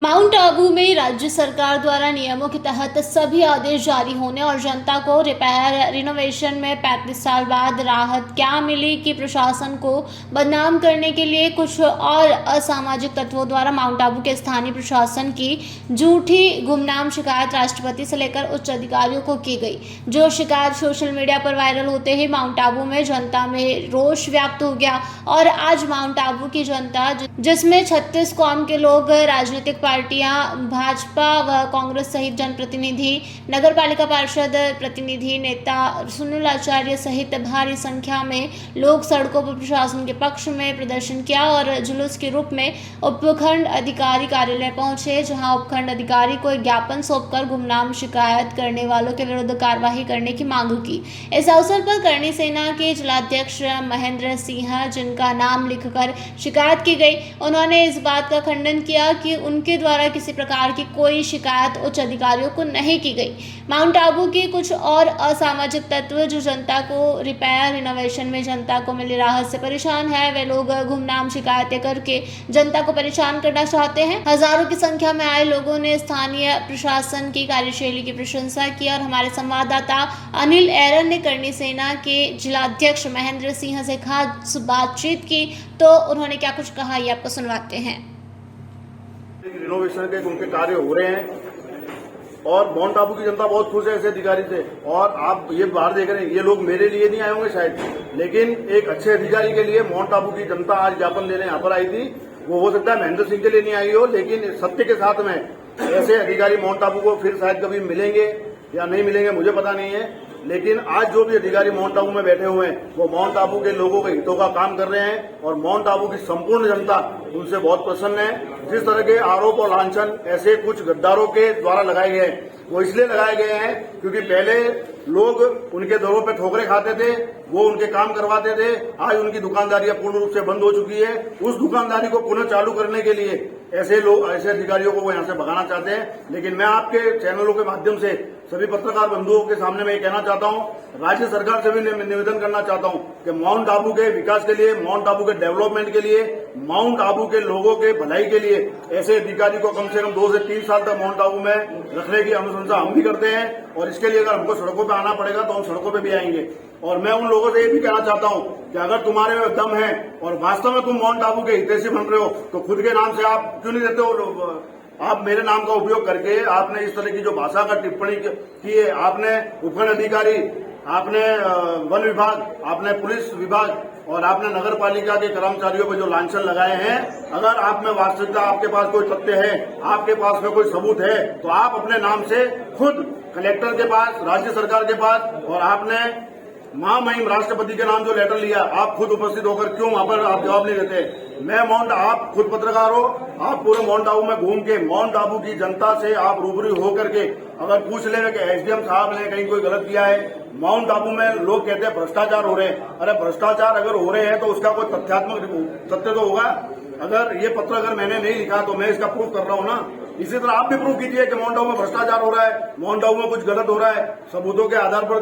Mount Abu में राज्य सरकार द्वारा नियमों के तहत सभी आदेश जारी होने और जनता को रिपेयर रिनोवेशन में 35 साल बाद राहत क्या मिली कि प्रशासन को बदनाम करने के लिए कुछ और असामाजिक तत्वों द्वारा माउंट आबू के स्थानीय प्रशासन की झूठी गुमनाम शिकायत राष्ट्रपति से लेकर उच्च अधिकारियों को की गई। जो शिकायत सोशल मीडिया पर वायरल होते ही माउंट आबू में जनता में रोष व्याप्त हो गया और आज माउंट आबू की जनता, जिसमें 36 कौम के लोग, राजनीतिक पार्टियां, भाजपा व कांग्रेस सहित जनप्रतिनिधि, नगर पालिका पार्षद प्रतिनिधि, नेता सुनील आचार्य सहित भारी संख्या में लोग सड़कों पर प्रशासन के पक्ष में प्रदर्शन किया और जुलूस के रूप में उपखंड अधिकारी कार्यालय पहुंचे, जहां उपखंड अधिकारी को एक ज्ञापन सौंपकर गुमनाम शिकायत करने वालों के विरुद्ध कार्रवाई करने की मांग की। इस अवसर पर करणी सेना के जिलाध्यक्ष महेंद्र सिंह, जिनका नाम लिखकर शिकायत की गई, उन्होंने इस बात का खंडन किया कि उनके द्वारा किसी प्रकार की कोई शिकायत उच्च अधिकारियों को नहीं की गई। माउंट आबू के कुछ और असामाजिक तत्व जो जनता को रिपेयर रिनोवेशन में जनता को मिली राहत से परेशान है, वे लोग गुमनाम शिकायतें करके जनता को परेशान करना चाहते हैं। हजारों की संख्या में आए लोगों ने स्थानीय प्रशासन की कार्यशैली की प्रशंसा की और हमारे संवाददाता अनिल एरन ने करणी सेना के जिलाध्यक्ष महेंद्र सिंह से खास बातचीत की, तो उन्होंने क्या कुछ कहा ये आपको सुनवाते हैं। रिनोवेशन के उनके कार्य हो रहे हैं और माउंट आबू की जनता बहुत खुश है ऐसे अधिकारी से। और आप ये बाहर देख रहे हैं, ये लोग मेरे लिए नहीं आए होंगे शायद, लेकिन एक अच्छे अधिकारी के लिए माउंट आबू की जनता आज ज्ञापन लेने यहाँ पर आई थी। वो हो सकता है महेंद्र सिंह के लिए नहीं आई हो, लेकिन सत्य के साथ में ऐसे अधिकारी माउंट आबू को फिर शायद कभी मिलेंगे या नहीं मिलेंगे मुझे पता नहीं है। लेकिन आज जो भी अधिकारी माउंट आबू में बैठे हुए हैं वो माउंट आबू के लोगों के हितों का काम कर रहे हैं और माउंट आबू की संपूर्ण जनता उनसे बहुत प्रसन्न है। जिस तरह के आरोप और लांछन ऐसे कुछ गद्दारों के द्वारा लगाए गए हैं, वो इसलिए लगाए गए हैं क्योंकि पहले लोग उनके दरों पे ठोकरे खाते थे, वो उनके काम करवाते थे। आज उनकी दुकानदारियां पूर्ण रूप से बंद हो चुकी है। उस दुकानदारी को पुनः चालू करने के लिए ऐसे लोग, ऐसे अधिकारियों को वो यहाँ से भगाना चाहते हैं। लेकिन मैं आपके चैनलों के माध्यम से सभी पत्रकार बंधुओं के सामने मैं ये कहना चाहता हूँ, राज्य सरकार से भी निवेदन करना चाहता हूँ कि माउंट आबू के विकास के लिए, माउंट आबू के डेवलपमेंट के लिए, माउंट आबू के लोगों के भलाई के लिए ऐसे अधिकारी को कम से कम 2 से 3 साल तक माउंट आबू में रखने की अनुशंसा हम भी करते हैं। और इसके लिए अगर हमको सड़कों पर आना पड़ेगा तो हम सड़कों पर भी आएंगे। और मैं उन लोगों से ये भी कहना चाहता हूँ कि अगर तुम्हारे में दम है और वास्तव में तुम माउंट आबू के हितैषी बन रहे हो तो खुद के नाम से आप क्यों नहीं देते हो? आप मेरे नाम का उपयोग करके आपने इस तरह की जो भाषा का टिप्पणी की है, आपने उपखंड अधिकारी, आपने वन विभाग, आपने पुलिस विभाग और आपने नगर पालिका के कर्मचारियों पर जो लांछन लगाए हैं, अगर आप में वास्तविकता, आपके पास कोई तथ्य है, आपके पास में कोई सबूत है, तो आप अपने नाम से खुद कलेक्टर के पास, राज्य सरकार के पास और आपने महामहिम राष्ट्रपति के नाम जो लेटर लिया, आप खुद उपस्थित होकर क्यों वहां पर आप जवाब नहीं देते? आप खुद पत्रकार हो, आप पूरे माउंट आबू में घूम के माउंट आबू की जनता से आप रूबरू होकर के अगर पूछ लेंगे कि एसडीएम साहब ने कहीं कोई गलत किया है। माउंट आबू में लोग कहते हैं भ्रष्टाचार हो रहे हैं। अरे भ्रष्टाचार अगर हो रहे हैं तो उसका कोई तथ्यात्मक तथ्य तो होगा। अगर ये पत्र अगर मैंने नहीं लिखा तो मैं इसका प्रूफ कर रहा हूँ ना। इसी तरह आप भी प्रूफ कीजिए कि माउंट आबू में भ्रष्टाचार हो रहा है, माउंट आबू में कुछ गलत हो रहा है। सबूतों के आधार पर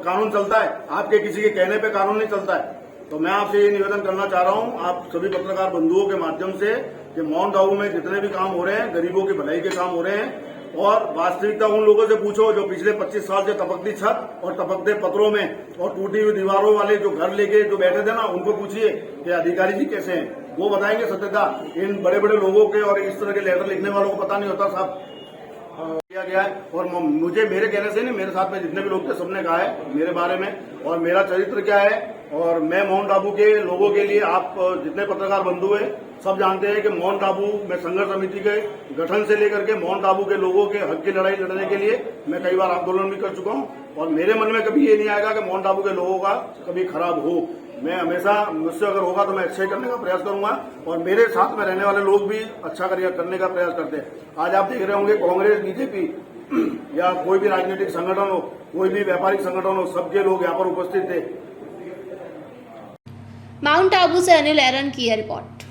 कानून चलता है, आपके किसी के कहने पे कानून नहीं चलता है। तो मैं आपसे ये निवेदन करना चाह रहा हूँ, आप सभी पत्रकार बंधुओं के माध्यम से, कि माउंट आबू में जितने भी काम हो रहे हैं गरीबों की भलाई के काम हो रहे हैं। और वास्तविकता उन लोगों से पूछो जो पिछले 25 साल से टपकती छत और टपकते पत्रों में और टूटी हुई दीवारों वाले जो घर लेके जो बैठे थे ना, उनको पूछिए कि अधिकारी जी कैसे हैं, वो बताएंगे सत्यता। इन बड़े बड़े लोगों के और इस तरह के लेटर लिखने वालों को पता नहीं होता साहब किया गया है। और मुझे मेरे कहने से नहीं, मेरे साथ में जितने भी लोग थे सबने कहा है मेरे बारे में और मेरा चरित्र क्या है। और मैं माउंट आबू के लोगों के लिए, आप जितने पत्रकार बंधु हैं सब जानते हैं कि माउंट आबू में संघर्ष समिति के गठन से लेकर के माउंट आबू के लोगों के हक की लड़ाई लड़ने के लिए मैं कई बार आंदोलन भी कर चुका हूं। और मेरे मन में कभी ये नहीं आएगा कि माउंट आबू के लोगों का कभी खराब हो। मैं हमेशा, मुझसे अगर होगा तो मैं अच्छा ही करने का प्रयास करूंगा और मेरे साथ में रहने वाले लोग भी अच्छा करने का प्रयास करते हैं। आज आप देख रहे होंगे कांग्रेस, बीजेपी या कोई भी राजनीतिक संगठन हो, कोई भी व्यापारिक संगठन हो, सबके लोग यहाँ पर उपस्थित थे। माउंट आबू से अनिल एरन की रिपोर्ट।